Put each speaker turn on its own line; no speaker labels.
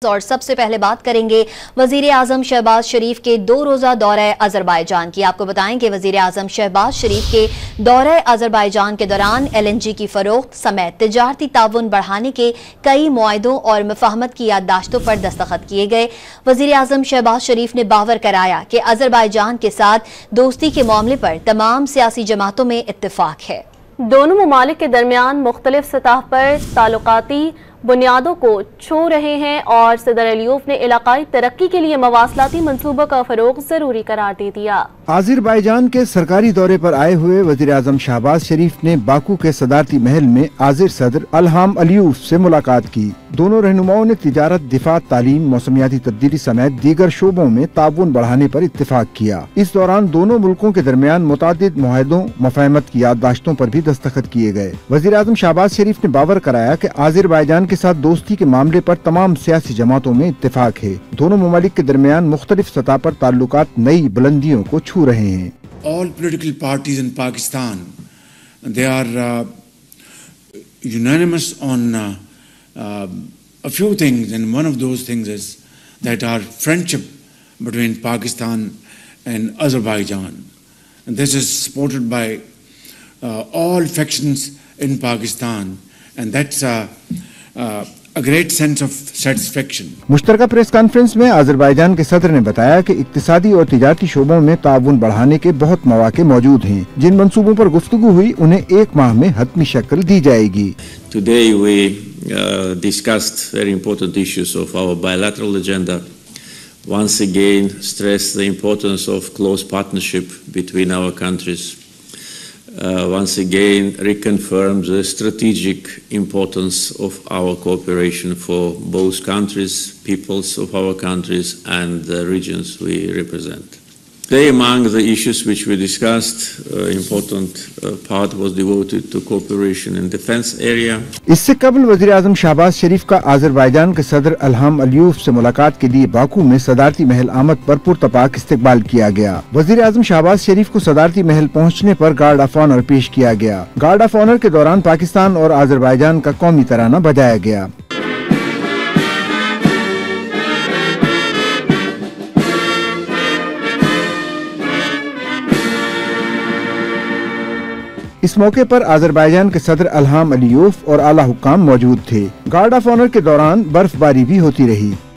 और सबसे पहले बात करेंगे वजीर आजम शहबाज शरीफ के 2 रोजा दौरे अजरबैजान की। आपको बताएं कि वजीर आजम शहबाज शरीफ के दौरे अजरबैजान के दौरान LNG की फरोख्त समेत तिजारती ताउन बढ़ाने के कई मुआहदों और मुफाहमत की याददाश्तों पर दस्तखत किए गए। वजीर आजम शहबाज शरीफ ने बावर कराया कि अजरबैजान के साथ दोस्ती के मामले पर तमाम सियासी जमातों में इत्तेफाक है।
दोनों ममालिक के दरमियान मुख्तलिफ सतह पर ताल्लुकाती बुनियादों को छू रहे हैं और सदर अलियूफ ने इलाकाई तरक्की के लिए मवासलाती मंसूबों का फरोग जरूरी करार दे दिया।
अजरबैजान के सरकारी दौरे पर आए हुए वजीर आजम शहबाज शरीफ ने बाकू के सदारती महल में आजिर सदर इल्हाम अलियूफ से मुलाकात की। दोनों रहनुमाओं ने तिजारत, दिफा, तालीम, मौसमियाती तब्दीली समेत दीगर शोबों में ताउन बढ़ाने पर इत्तेफाक किया। इस दौरान दोनों मुल्कों के दरमियान मुतादिद मुआहदों, मुफाहमत की याददाश्तों पर भी दस्तखत किए गए। वजीर आजम शहबाज शरीफ ने बावर कराया कि अजरबैजान के साथ दोस्ती के मामले पर तमाम सियासी जमातों में इत्तेफाक है। दोनों ममालिक के दरमियान मुख्तलिफ सतह पर ताल्लुकात नई बुलंदियों को छू रहे हैं।
All political parties in Pakistan, they are unanimous on a few things, and one of those things is that our friendship between Pakistan and Azerbaijan, and this is supported by all factions in Pakistan, and that's a great sense of satisfaction.
मुश्तरका press conference में Azerbaijan के सदर ने बताया कि इक्तिसादी और तिजारती शोबों में ताउन बढ़ाने के बहुत मौके मौजूद हैं। जिन मंसूबों पर गुफ्तगू हुई उन्हें 1 माह में हतमी शक्ल दी जाएगी।
Today we discussed very important issues of our bilateral agenda. Once again, stress the importance of close partnership between our countries. Once again reconfirm the strategic importance of our cooperation for both countries, peoples of our countries and the regions we represent. Today, among the issues which we discussed, important part was devoted to cooperation in defense area.
इससे कबल वज़ीर आज़म शहबाज शरीफ का Azerbaijan के सदर इल्हाम अलियूफ से मुलाकात के लिए बाकू में सदारती महल आमद पर पुरतपाक इस्तकबाल किया गया। वज़ीर आज़म शहबाज शरीफ को सदारती महल पहुँचने पर गार्ड ऑफ ऑनर पेश किया गया। गार्ड ऑफ ऑनर के दौरान पाकिस्तान और अजरबैजान का कौमी तराना बजाया गया। इस मौके पर अजरबैजान के सदर इल्हाम अलियूफ और आला हुक्काम मौजूद थे। गार्ड ऑफ ऑनर के दौरान बर्फबारी भी होती रही।